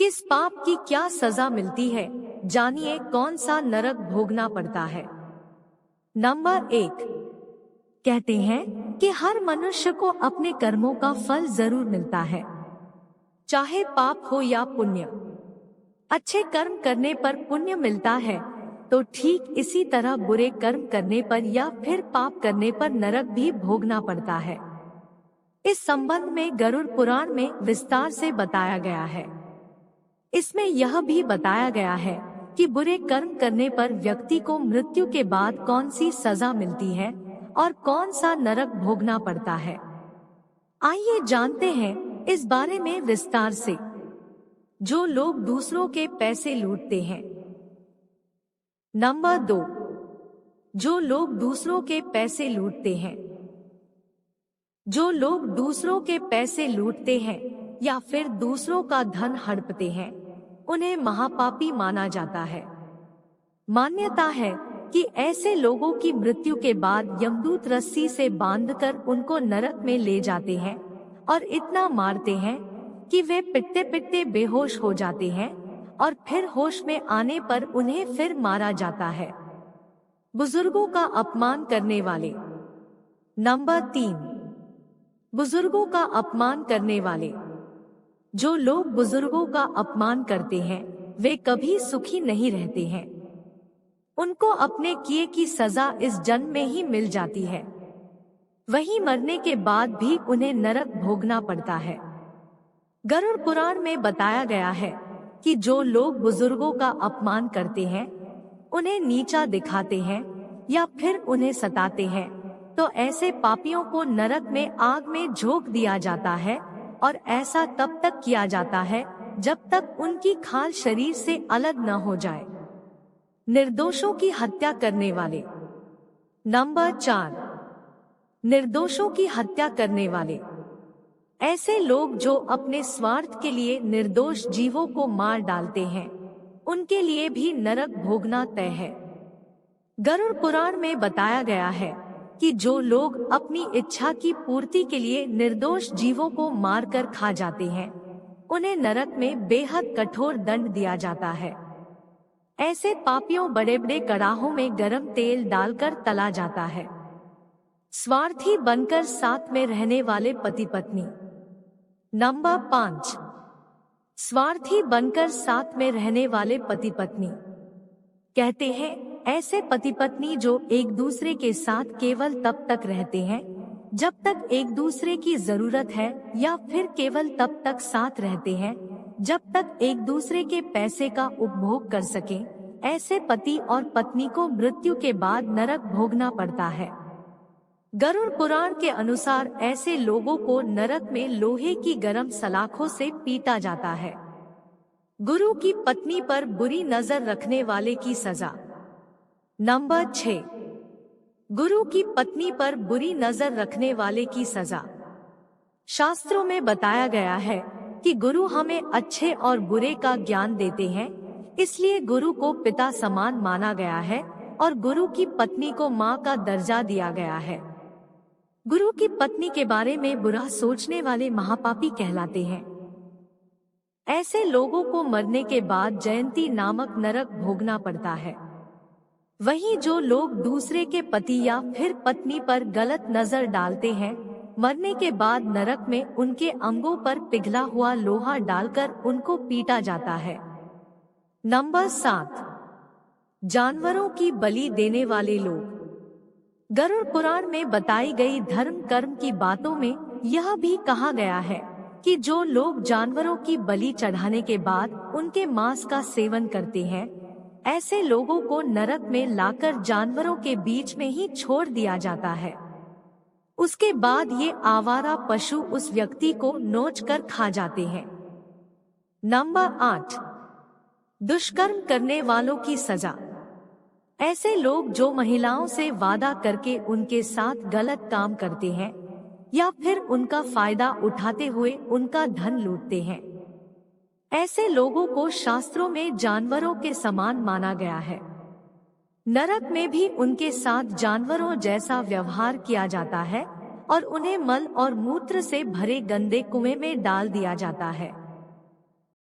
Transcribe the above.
किस पाप की क्या सजा मिलती है, जानिए कौन सा नरक भोगना पड़ता है। नंबर 1। कहते हैं कि हर मनुष्य को अपने कर्मों का फल जरूर मिलता है, चाहे पाप हो या पुण्य। अच्छे कर्म करने पर पुण्य मिलता है, तो ठीक इसी तरह बुरे कर्म करने पर या फिर पाप करने पर नरक भी भोगना पड़ता है। इस संबंध में गरुड़ पुराण में विस्तार से बताया गया है। इसमें यह भी बताया गया है कि बुरे कर्म करने पर व्यक्ति को मृत्यु के बाद कौन सी सजा मिलती है और कौन सा नरक भोगना पड़ता है। आइए जानते हैं इस बारे में विस्तार से। जो लोग दूसरों के पैसे लूटते हैं। नंबर 2। जो लोग दूसरों के पैसे लूटते हैं। जो लोग दूसरों के पैसे लूटते हैं या फिर दूसरों का धन हड़पते हैं, उन्हें महापापी माना जाता है। मान्यता है कि ऐसे लोगों की मृत्यु के बाद यमदूत रस्सी से बांधकर उनको नरक में ले जाते हैं और इतना मारते हैं कि वे पिटते पिटते बेहोश हो जाते हैं और फिर होश में आने पर उन्हें फिर मारा जाता है। बुजुर्गों का अपमान करने वाले। नंबर 3। बुजुर्गों का अपमान करने वाले। जो लोग बुजुर्गों का अपमान करते हैं, वे कभी सुखी नहीं रहते हैं। उनको अपने किए की सजा इस जन्म में ही मिल जाती है, वहीं मरने के बाद भी उन्हें नरक भोगना पड़ता है। गरुड़ पुराण में बताया गया है कि जो लोग बुजुर्गों का अपमान करते हैं, उन्हें नीचा दिखाते हैं या फिर उन्हें सताते हैं, तो ऐसे पापियों को नरक में आग में झोंक दिया जाता है और ऐसा तब तक किया जाता है जब तक उनकी खाल शरीर से अलग न हो जाए। निर्दोषों की हत्या करने वाले। नंबर 4। निर्दोषों की हत्या करने वाले। ऐसे लोग जो अपने स्वार्थ के लिए निर्दोष जीवों को मार डालते हैं, उनके लिए भी नरक भोगना तय है। गरुड़ पुराण में बताया गया है कि जो लोग अपनी इच्छा की पूर्ति के लिए निर्दोष जीवों को मारकर खा जाते हैं, उन्हें नरक में बेहद कठोर दंड दिया जाता है। ऐसे पापियों बड़े बड़े कड़ाहों में गरम तेल डालकर तला जाता है। स्वार्थी बनकर साथ में रहने वाले पति पत्नी। नंबर 5। स्वार्थी बनकर साथ में रहने वाले पति पत्नी। कहते हैं ऐसे पति पत्नी जो एक दूसरे के साथ केवल तब तक रहते हैं जब तक एक दूसरे की जरूरत है, या फिर केवल तब तक साथ रहते हैं जब तक एक दूसरे के पैसे का उपभोग कर सकें, ऐसे पति और पत्नी को मृत्यु के बाद नरक भोगना पड़ता है। गरुड़ पुराण के अनुसार ऐसे लोगों को नरक में लोहे की गरम सलाखों से पीटा जाता है। गुरु की पत्नी पर बुरी नजर रखने वाले की सजा। नंबर 6। गुरु की पत्नी पर बुरी नजर रखने वाले की सजा। शास्त्रों में बताया गया है कि गुरु हमें अच्छे और बुरे का ज्ञान देते हैं, इसलिए गुरु को पिता समान माना गया है और गुरु की पत्नी को माँ का दर्जा दिया गया है। गुरु की पत्नी के बारे में बुरा सोचने वाले महापापी कहलाते हैं। ऐसे लोगों को मरने के बाद जयंती नामक नरक भोगना पड़ता है। वहीं जो लोग दूसरे के पति या फिर पत्नी पर गलत नजर डालते हैं, मरने के बाद नरक में उनके अंगों पर पिघला हुआ लोहा डालकर उनको पीटा जाता है। नंबर 7। जानवरों की बलि देने वाले लोग। गरुड़ पुराण में बताई गई धर्म कर्म की बातों में यह भी कहा गया है कि जो लोग जानवरों की बलि चढ़ाने के बाद उनके मांस का सेवन करते हैं, ऐसे लोगों को नरक में लाकर जानवरों के बीच में ही छोड़ दिया जाता है। उसके बाद ये आवारा पशु उस व्यक्ति को नोच कर खा जाते हैं। नंबर 8। दुष्कर्म करने वालों की सजा। ऐसे लोग जो महिलाओं से वादा करके उनके साथ गलत काम करते हैं या फिर उनका फायदा उठाते हुए उनका धन लूटते हैं, ऐसे लोगों को शास्त्रों में जानवरों के समान माना गया है। नरक में भी उनके साथ जानवरों जैसा व्यवहार किया जाता है और उन्हें मल और मूत्र से भरे गंदे कुएं में डाल दिया जाता है।